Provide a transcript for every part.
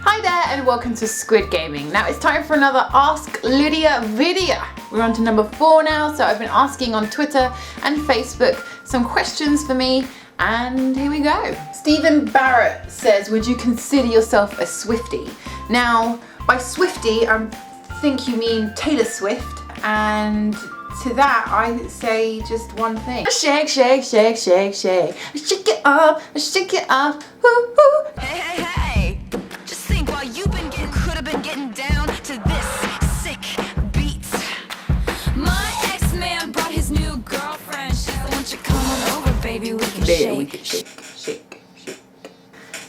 Hi there and welcome to Squid Gaming. Now it's time for another Ask Lydia video. We're on to number 4 now, so I've been asking on Twitter and Facebook some questions for me, and here we go. Stephen Barrett says, would you consider yourself a Swiftie? Now, by Swiftie, I think you mean Taylor Swift, and to that I say just one thing. Shake, shake, shake, shake, shake. Shake it up, woo, woo. Hey, hey, hey! Just think while you've been getting, could have been getting down to this sick beat. My ex-man brought his new girlfriend. She said, won't you come on over, baby? We can shake. We can shake.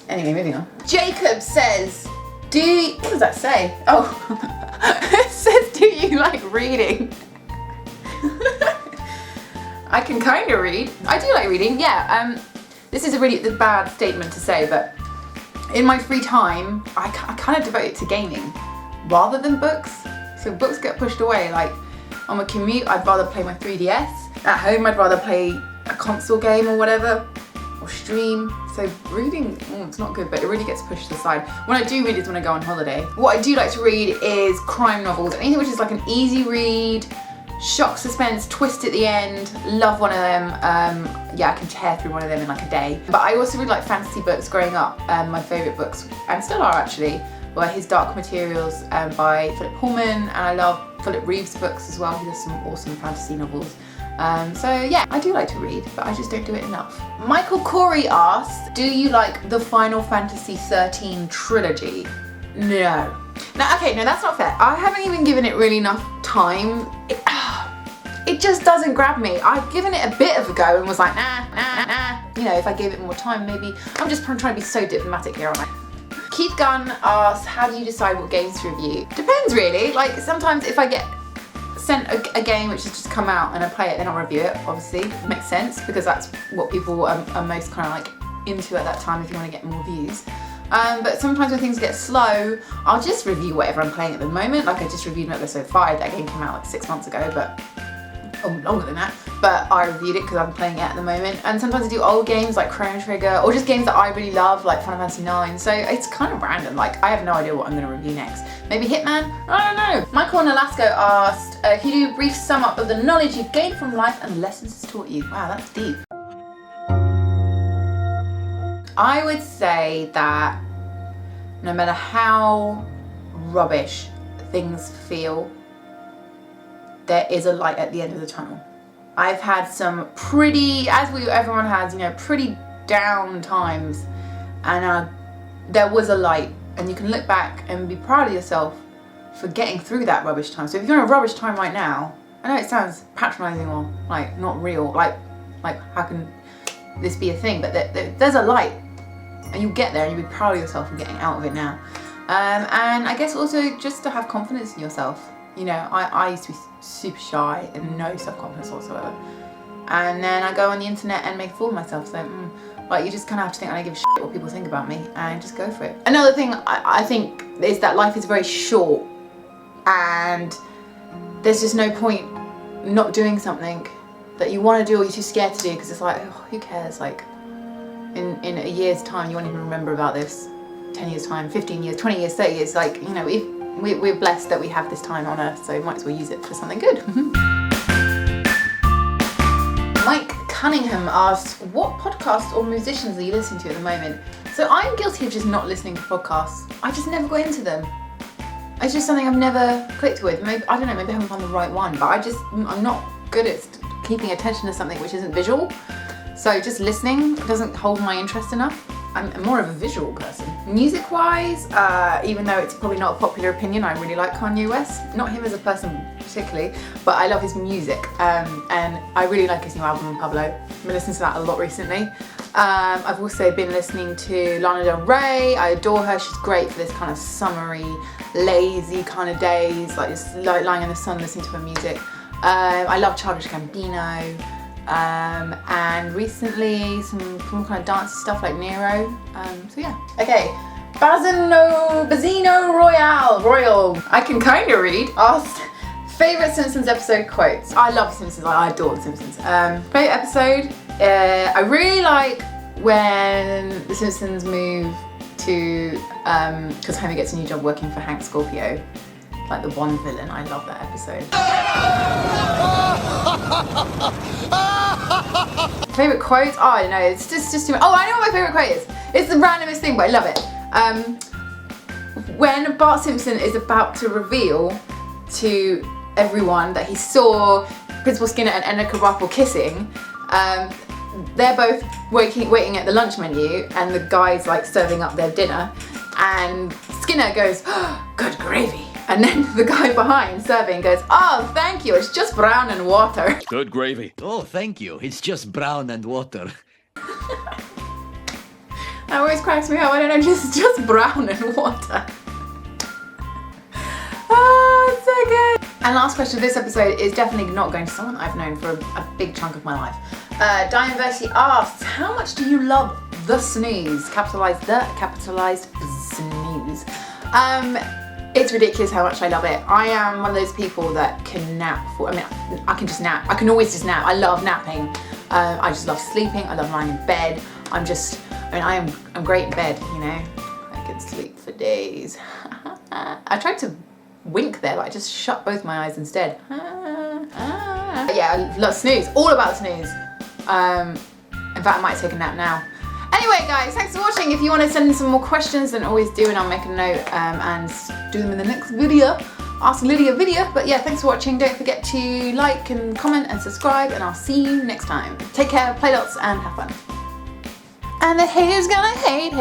Anyway, moving on. Jacob says, what does that say? Oh, it says, do you like reading? I can kind of read. I do like reading, yeah. This is a really bad statement to say, but in my free time, I kind of devote it to gaming rather than books. So books get pushed away. Like on my commute, I'd rather play my 3DS. At home, I'd rather play a console game or whatever, or stream. So reading, it's not good, but it really gets pushed aside. When I do read is when I go on holiday. What I do like to read is crime novels, anything which is like an easy read, shock, suspense, twist at the end. Love one of them. Yeah, I can tear through one of them in like a day. But I also really like fantasy books growing up. My favourite books, and still are actually, were his Dark Materials by Philip Pullman, and I love Philip Reeves' books as well. He does some awesome fantasy novels. So yeah, I do like to read, but I just don't do it enough. Michael Corey asked, do you like the Final Fantasy XIII trilogy? No. No, okay, no, that's not fair. I haven't even given it really enough time. It just doesn't grab me. I've given it a bit of a go and was like, nah. You know, if I gave it more time, maybe. I'm just trying to be so diplomatic here, aren't I? Keith Gunn asks, how do you decide what games to review? Depends really. Like sometimes if I get sent a game which has just come out and I play it, then I'll review it, obviously. It makes sense because that's what people are most kind of like into at that time if you want to get more views. But sometimes when things get slow, I'll just review whatever I'm playing at the moment. Like I just reviewed Episode 5, that game came out like 6 months ago, but longer than that. But I reviewed it because I'm playing it at the moment. And sometimes I do old games like Chrono Trigger, or just games that I really love like Final Fantasy IX. So it's kind of random, like I have no idea what I'm going to review next. Maybe Hitman? I don't know. Michael Nolasco asked, can you do a brief sum up of the knowledge you've gained from life and lessons it's taught you? Wow, that's deep. I would say that no matter how rubbish things feel, there is a light at the end of the tunnel. I've had some pretty, everyone has, you know, pretty down times, and there was a light, and you can look back and be proud of yourself for getting through that rubbish time. So if you're in a rubbish time right now, I know it sounds patronising or like not real, like how can this be a thing? But there's a light, and you get there and you'll be proud of yourself for getting out of it now. And I guess also just to have confidence in yourself. You know, I used to be super shy and no self-confidence whatsoever. And then I go on the internet and make a fool of myself. So, like, you just kind of have to think, I don't give a shit what people think about me, and just go for it. Another thing I think is that life is very short, and there's just no point not doing something that you want to do or you're too scared to do, because it's like, oh, who cares? Like, in a year's time, you won't even remember about this. 10 years time, 15 years, 20 years, 30 years, like, you know, we're blessed that we have this time on earth, so might as well use it for something good. Mike Cunningham asks, what podcasts or musicians are you listening to at the moment? So I'm guilty of just not listening to podcasts. I just never got into them. It's just something I've never clicked with. Maybe, I don't know, maybe I haven't found the right one, but I'm not good at keeping attention to something which isn't visual. So just listening doesn't hold my interest enough. I'm more of a visual person. Music-wise, even though it's probably not a popular opinion, I really like Kanye West. Not him as a person particularly, but I love his music. And I really like his new album, Pablo. I've been listening to that a lot recently. I've also been listening to Lana Del Rey. I adore her. She's great for this kind of summery, lazy kind of days, like just lying in the sun listening to her music. I love Childish Gambino. And recently some kind of dance stuff like Nero. So yeah. Okay, Bazino Royal. I can kind of read. Asked favourite Simpsons episode quotes. I love Simpsons. I adore the Simpsons. Favourite episode. I really like when the Simpsons move to because Homer gets a new job working for Hank Scorpio, like the one villain. I love that episode. Favorite quote? Oh, I don't know. It's just too much. Oh, I know what my favorite quote is. It's the randomest thing, but I love it. When Bart Simpson is about to reveal to everyone that he saw Principal Skinner and Enna Krabappel kissing, they're both waiting at the lunch menu, and the guy's like serving up their dinner, and Skinner goes, oh, "Good gravy," and then the guy behind serving goes, "Oh, thank you, it's just brown and water." Good gravy. Oh, thank you. It's just brown and water. That always cracks me up. I don't know, just brown and water. Oh, it's so good. And last question of this episode is definitely not going to someone I've known for a big chunk of my life. Dianversity asks, how much do you love the snooze? Capitalised the, capitalised snooze. It's ridiculous how much I love it. I am one of those people that can nap I can just nap. I can always just nap. I love napping. I just love sleeping. I love lying in bed. I'm great in bed, you know. I can sleep for days. I tried to wink there, but I just shut both my eyes instead. Yeah, I love snooze. All about snooze. In fact, I might take a nap now. Anyway, guys, thanks for watching. If you want to send in some more questions, then always do, and I'll make a note and do them in the next video. Ask Lydia video. But yeah, thanks for watching. Don't forget to like and comment and subscribe, and I'll see you next time. Take care, play lots, and have fun. And the haters gonna hate.